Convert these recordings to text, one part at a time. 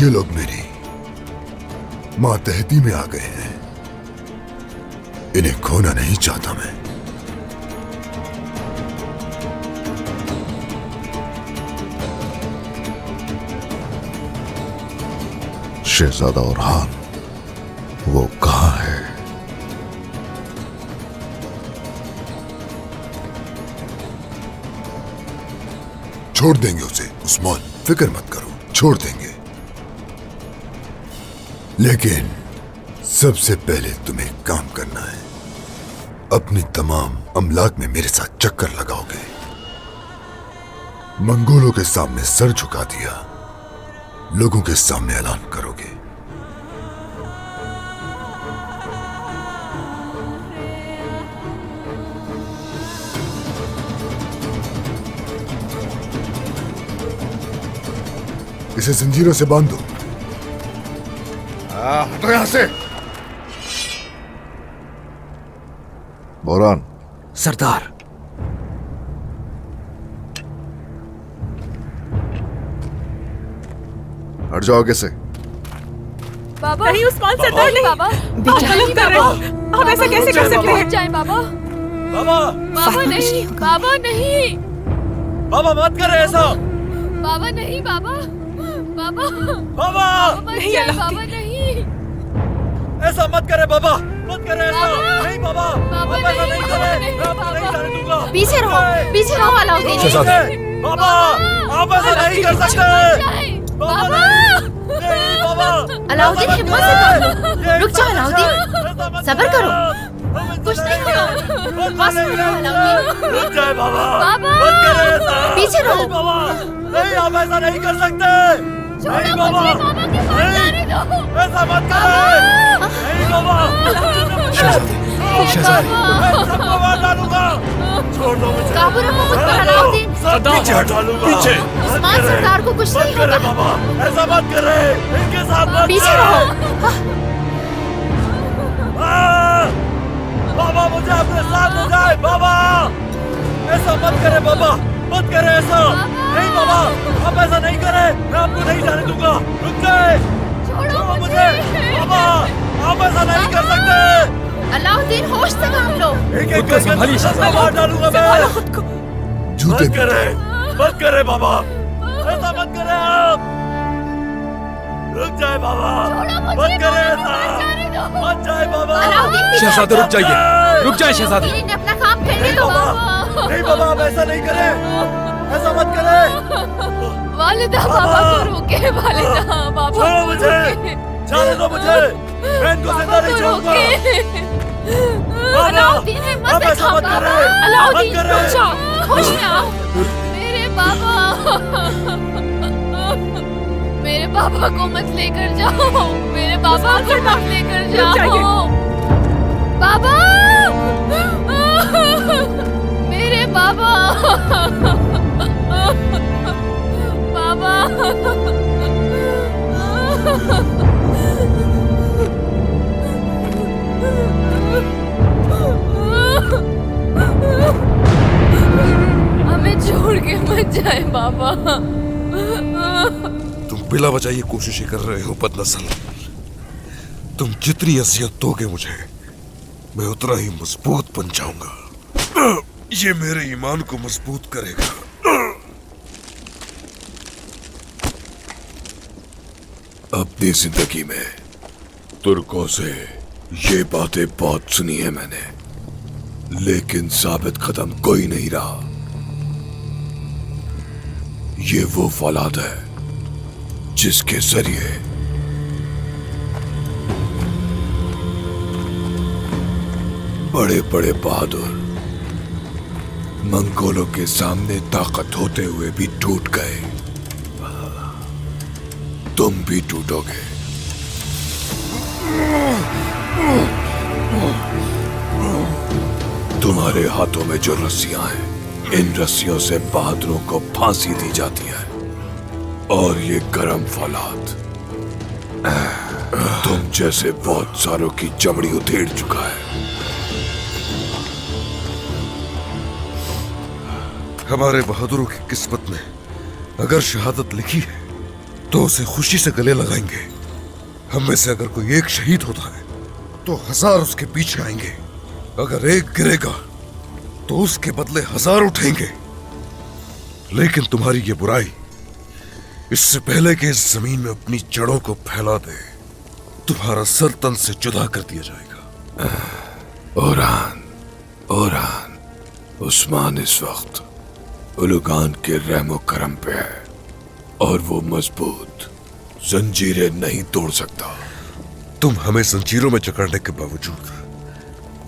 ये लोग मेरी मातहती में आ गए हैं। इन्हें खोना नहीं चाहता मैं। शहजादा ओरहान वो कहां है? छोड़ देंगे उसे उस्मान, फिक्र मत करो, छोड़ देंगे। लेकिन सबसे पहले तुम्हें काम करना है। अपनी तमाम अमलाक में मेरे साथ चक्कर लगाओगे। मंगोलों के सामने सर झुका दिया, लोगों के सामने ऐलान करोगे। इसे जंजीरों से बांध दो। हटो यहां से। बोरान। सरदार। हट जाओ आगे से। बाबा नहीं उस्मान सरदार नहीं। बाबा बेटा गलत कर रहे हो। हम ऐसा कैसे कर सकते हैं? जाए बाबा। बाबा बाबा नहीं, बाबा नहीं, बाबा मत करे ऐसा। बाबा नहीं, बाबा बाबा बाबा नहीं, बाबा नहीं, ऐसा मत करे बाबा, मत करे ऐसा। बाबा। नहीं बाबा, बाबा आप ऐसा नहीं, नहीं बाबा करे। नहीं, मैं आपको नहीं बाबा। जाने दूंगा। पीछे रहो अलाउद्दीन। बाबा आप ऐसा नहीं कर सकते। बाबा नहीं बाबा। अलाउद्दीन, ऐसा मत हिम्मत से करे। काम लो। ये रुक जाओ इंसान अलाउद्दीन, है। ऐसा मत सब्र करे। करो। हम इससे कुछ नहीं होगा। मत बस करे। अलाउद्दीन। रुक जाए बाबा। बाबा। मत करे ऐसा। पीछे रहो। नहीं बाबा, नहीं आप ऐसा नहीं कर सकते। नहीं बाबा, नहीं ऐसा मत करे। नहीं बाबा, शहजादे। मैं सबको मार डालूंगा। छोड़ दो मुझे। काबू रखो खुद पर अलाउद्दीन। सब पीछे हटा लूंगा। पीछे। मत उस्मान करे। सरदार को कुछ मत नहीं करे होगा। बाबा, ऐसा मत करे। इनके साथ मत पीछे करे। रहो। बाबा मुझे अपने साथ ले जाए। बाबा ऐसा मत करे बाबा, मत करे ऐसा। नहीं बाबा, आप ऐसा नहीं करे। मैं आपको नहीं जाने दूंगा। रुक जाए, छोड़ो मुझे। बाबा आप ऐसा नहीं कर सकते। अलाउद्दीन, होश से काम लो। एक एक करके सबको मार डालूंगा मैं। जूते मत करे, मत करे बाबा, ऐसा मत करे आप। रुक जाए बाबा, मत करे ऐसा। मत जाए बाबा। अलाउद्दीन, पीछे शहजादे रुक जाइए, रुक जाए शहजादे। अलाउद्दीन ने अपना काम करने दो। नहीं बाबा, आप ऐसा नहीं करे, ऐसा मत करे। वालिदा, बाबा को रोके। वालिदा, बाबा छोड़ो मुझे, जाने दो मुझे। मैं इनको जिंदा नहीं छोड़ूंगा। अलाउद्दीन, हिम्मत आप से ऐसा मत खाओ करे, बाबा। अलाउद्दीन, मत करे। रुक जाओ, होश में आओ। मेरे बाबा, मेरे बाबा को मत लेकर जाओ। मेरे बाबा को मत लेकर जाओ। बाबा, मेरे बाबा, बाबा। हमें छोड़ के मत जाए बाबा। तुम बिला वजह ये कोशिशें कर रहे हो बदनस्ल। तुम जितनी अजियत दोगे मुझे, मैं उतना ही मजबूत बन जाऊंगा। ये मेरे ईमान को मजबूत करेगा। अपनी जिंदगी में तुर्कों से ये बातें बहुत सुनी है मैंने, लेकिन साबित कदम कोई नहीं रहा। ये वो फौलाद है जिसके जरिए बड़े बड़े बहादुर मंगोलों के सामने ताकत होते हुए भी टूट गए। तुम भी टूटोगे। तुम्हारे हाथों में जो रस्सियां हैं, इन रस्सियों से बहादुरों को फांसी दी जाती है। और ये गरम फौलाद तुम जैसे बहुत सारों की चमड़ी उधेड़ चुका है। हमारे बहादुरों की किस्मत में अगर शहादत लिखी है तो उसे खुशी से गले लगाएंगे। हम में से अगर कोई एक शहीद होता है तो 1000 उसके पीछे आएंगे। अगर एक गिरेगा तो उसके बदले 1000 उठेंगे। लेकिन तुम्हारी ये बुराई इससे पहले कि इस जमीन में अपनी जड़ों को फैला दे, तुम्हारा सर तन से जुदा कर दिया जाएगा। ओरान, उस्मान इस वक्त उलुगान के रहमो करम पे है और वो मजबूत जंजीरें नहीं तोड़ सकता। तुम हमें जंजीरों में जकड़ने के बावजूद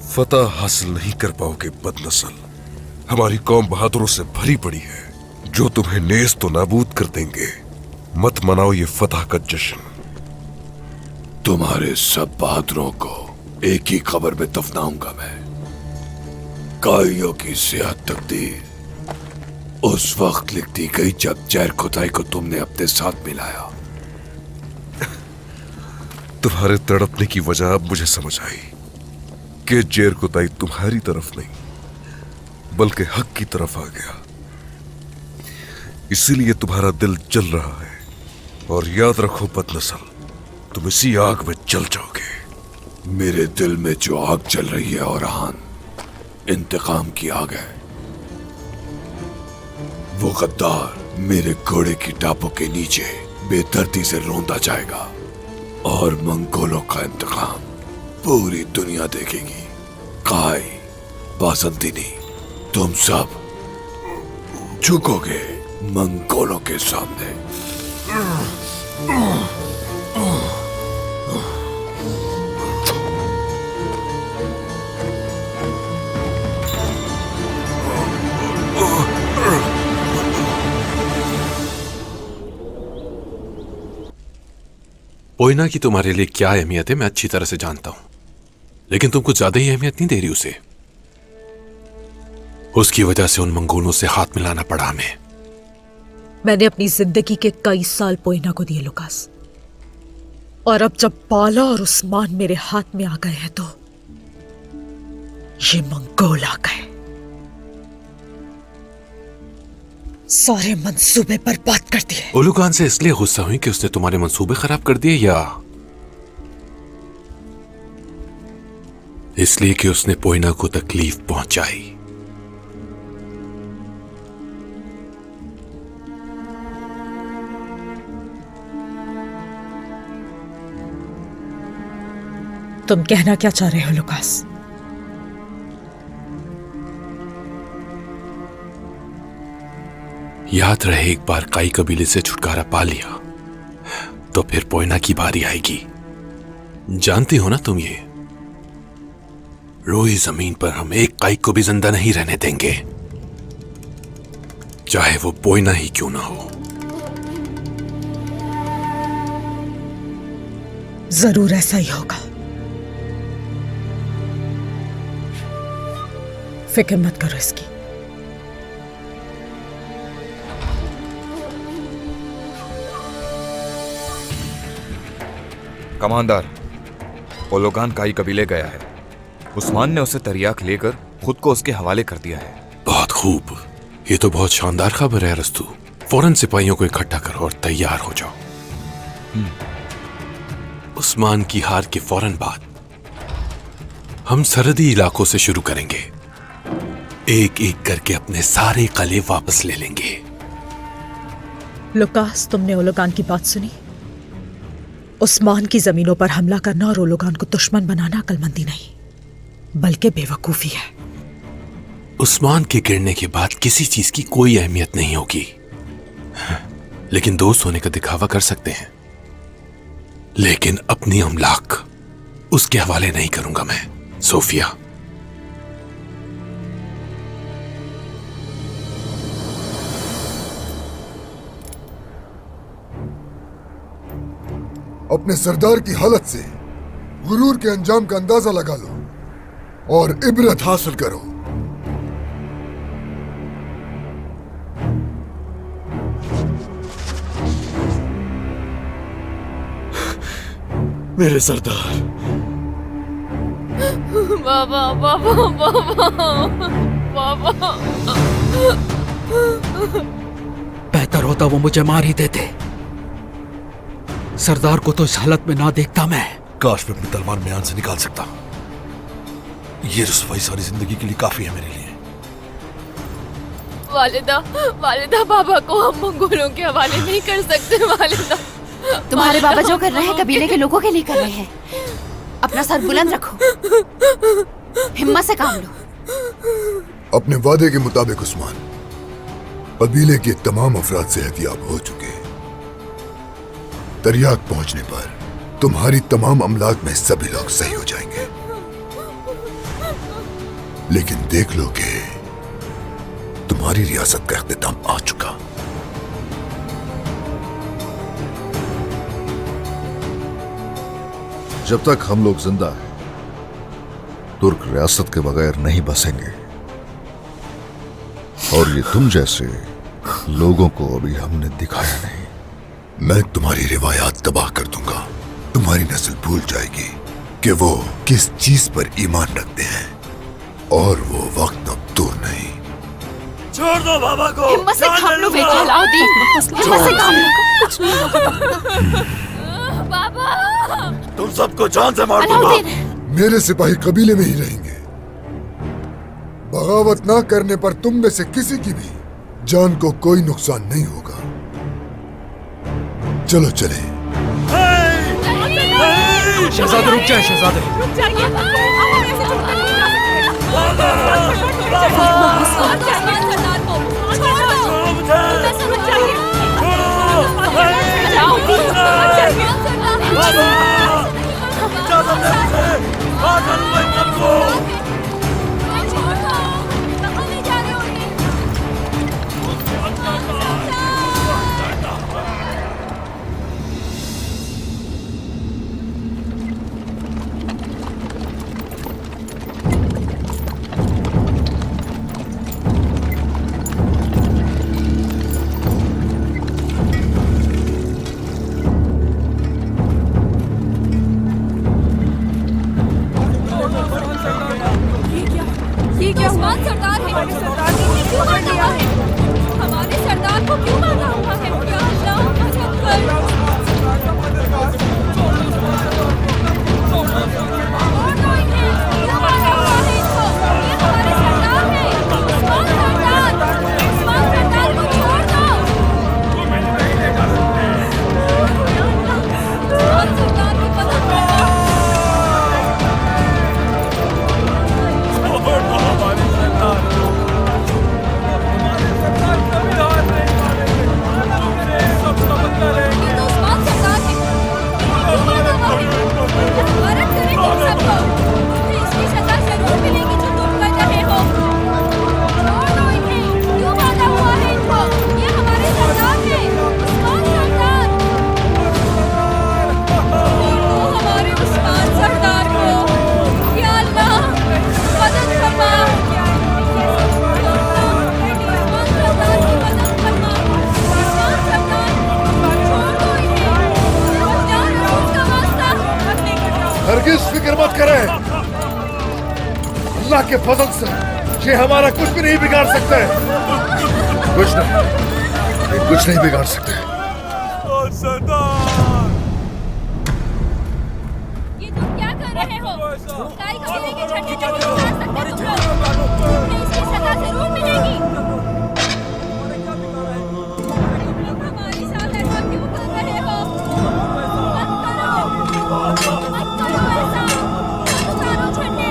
फतह हासिल नहीं कर पाओगे बदनस्ल। हमारी कौम बहादुरों से भरी पड़ी है जो तुम्हें नेस्त तो नाबूद कर देंगे। मत मनाओ ये फतह का जश्न। तुम्हारे सब बहादुरों को एक ही खबर में दफनाऊंगा मैं। काइयों की सेहत तकदीर उस वक्त लिखती गई जब जैर खुदाई को तुमने अपने साथ मिलाया। तुम्हारे तड़पने की वजह अब मुझे समझ आई कि जेर कुताई तुम्हारी तरफ नहीं बल्कि हक की तरफ आ गया। इसीलिए तुम्हारा दिल जल रहा है। और याद रखो बदनस्ल, तुम इसी आग में जल जाओगे। मेरे दिल में जो आग जल रही है ओरान, इंतकाम की आग है। वो गद्दार मेरे घोड़े की टापों के नीचे बेदर्दी से रोंदा जाएगा और मंगोलों का इंतकाम पूरी दुनिया देखेगी। काई, बासंतिनी, तुम सब झुकोगे मंगोलों के सामने। पोइना की तुम्हारे लिए क्या अहमियत है मैं अच्छी तरह से जानता हूं, लेकिन तुम कुछ ज्यादा ही अहमियत नहीं दे रही उसे। उसकी वजह से उन मंगोलों से हाथ मिलाना पड़ा हमें। मैंने अपनी जिंदगी के कई साल पोइना को दिए लुकास, और अब जब बाला और उस्मान मेरे हाथ में आ गए हैं तो ये मंगोल आ गए। सारे मंसूबे बर्बाद कर दिए। उलुगान से इसलिए गुस्सा हुई कि उसने तुम्हारे मंसूबे खराब कर दिए, या इसलिए कि उसने पोइना को तकलीफ पहुंचाई? तुम कहना क्या चाह रहे हो लुकास? याद रहे, एक बार काई कबीले से छुटकारा पा लिया तो फिर पोइना की बारी आएगी। जानती हो ना तुम ये, रोई जमीन पर हम एक काई को भी जिंदा नहीं रहने देंगे, चाहे वो पोइना ही क्यों ना हो। जरूर ऐसा ही होगा। फिक्र मत करो इसकी। कमांडर, ओलोगान काई कबीले गया है। उस्मान ने उसे तरियाक लेकर खुद को उसके हवाले कर दिया है। बहुत खूब, ये तो बहुत शानदार खबर है रस्तू। फौरन सिपाहियों को इकट्ठा करो और तैयार हो जाओ। उस्मान की हार के फौरन बाद हम सरहदी इलाकों से शुरू करेंगे। एक एक करके अपने सारे किले वापस ले लेंगे। लुकास, तुमने ओलोगान की बात सुनी? उस्मान की जमीनों पर हमला करना और ओलोगान को दुश्मन बनाना अक्लमंदी नहीं बल्कि बेवकूफी है। उस्मान के गिरने के बाद किसी चीज की कोई अहमियत नहीं होगी, लेकिन दोस्त होने का दिखावा कर सकते हैं। लेकिन अपनी अमलाक उसके हवाले नहीं करूंगा मैं। सोफिया, अपने सरदार की हालत से गुरूर के अंजाम का अंदाजा लगा लो और इबरत हासिल करो। मेरे सरदार। बाबा बाबा बाबा बाबा। बेहतर होता वो मुझे मार ही देते। सरदार को तो इस हालत में ना देखता मैं। काश मैं अपनी तलवार म्यान से निकाल सकता। ये रुसवाई सारी जिंदगी के लिए काफी है मेरे लिए। वालिदा, वालिदा, बाबा को हम मंगोलों के हवाले नहीं कर सकते वालिदा। तुम्हारे बाबा जो कर रहे हैं कबीले के लोगों के लिए कर रहे हैं। अपना सर बुलंद रखो, हिम्मत से काम लो। अपने वादे के मुताबिक उस्मान, कबीले के तमाम अफराद सेहतियाब हो चुके हैं। तरियाक पहुंचने पर तुम्हारी तमाम अमलाक में सभी लोग सही हो जाएंगे। लेकिन देख लो कि तुम्हारी रियासत का इख्तिताम आ चुका। जब तक हम लोग जिंदा हैं, तुर्क रियासत के बगैर नहीं बसेंगे। और ये तुम जैसे लोगों को अभी हमने दिखाया नहीं। मैं तुम्हारी रिवायात तबाह कर दूंगा। तुम्हारी नस्ल भूल जाएगी कि वो किस चीज पर ईमान रखते हैं, और वो वक्त अब दूर नहीं। छोड़ दो बाबा को। हिम्मत से काम लो बेटा अलाउद्दीन, हिम्मत से काम लो। कुछ नहीं होगा बाबा। तुम सबको जान से मार दूंगा। मेरे सिपाही कबीले में ही रहेंगे। बगावत ना करने पर तुम में से किसी की भी जान को कोई नुकसान नहीं होगा। चलो चले। शहजादे रुक जाए, शहजादे रुक जाइए। हमारे सरदार को क्यों मारा हुआ है? क्या हरगिज़ फिक्र मत करें। अल्लाह के फजल से ये हमारा कुछ भी नहीं बिगाड़ सकते। कुछ नहीं बिगाड़ सकते। ये तुम क्या कर रहे हो? गाय कबीले के झंडे तक नहीं उतार सकते तुम लोग। तुम्हें इसकी सजा जरूर मिलेगी। तुम लोग हमारे साथ ऐसा क्यों कर रहे हो? मत करो ऐसा। उतारो झंडे।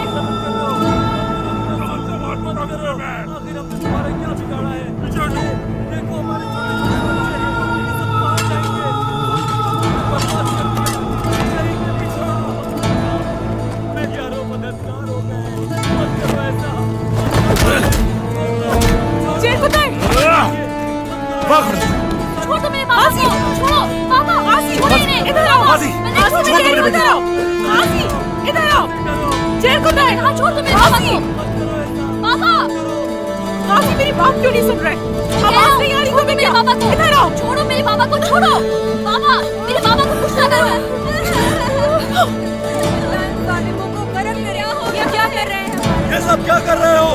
छोड़ दो मेरे बाबा को। छोड़ो बाबा। आसी छोड़ो इन्हें। इधर आओ। आसी छोड़ दो मेरे बेटे को। आसी इधर आओ। जेल को दे। हाँ छोड़ दो मेरे बाबा को। बाबा। आसी मेरी बात क्यों नहीं सुन रहे? आवाज नहीं आ रही तुम्हें क्या? बाबा को इधर आओ। छोड़ो मेरे बाबा को। छोड़ो बाबा। मेरे बाबा को कुछ ना करो। जालिमों को करम कर रहा हो। ये क्या कर रहे हैं? ये सब क्या कर रहे हो?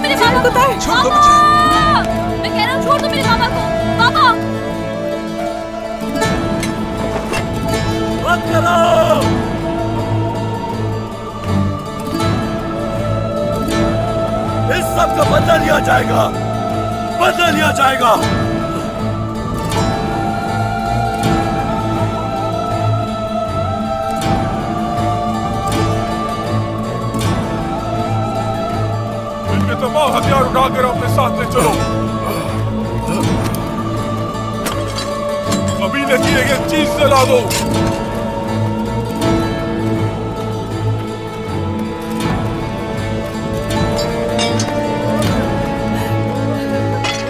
मेरे पापा को। पापा! मैं कह रहा हूँ छोड़ दो मेरे पापा को। पापा! मत करो। इस सब का बदला लिया जाएगा, बदला लिया जाएगा। इनके तमाम हथियार उठाकर अपने साथ ले चलो। कबीले की एक चीज जला दो।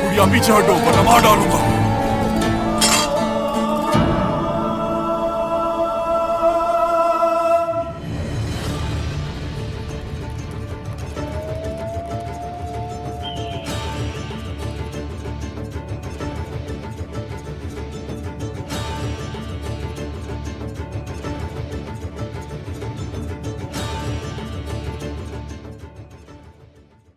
गुड़िया पीछे हटो वरना मार डालूंगा।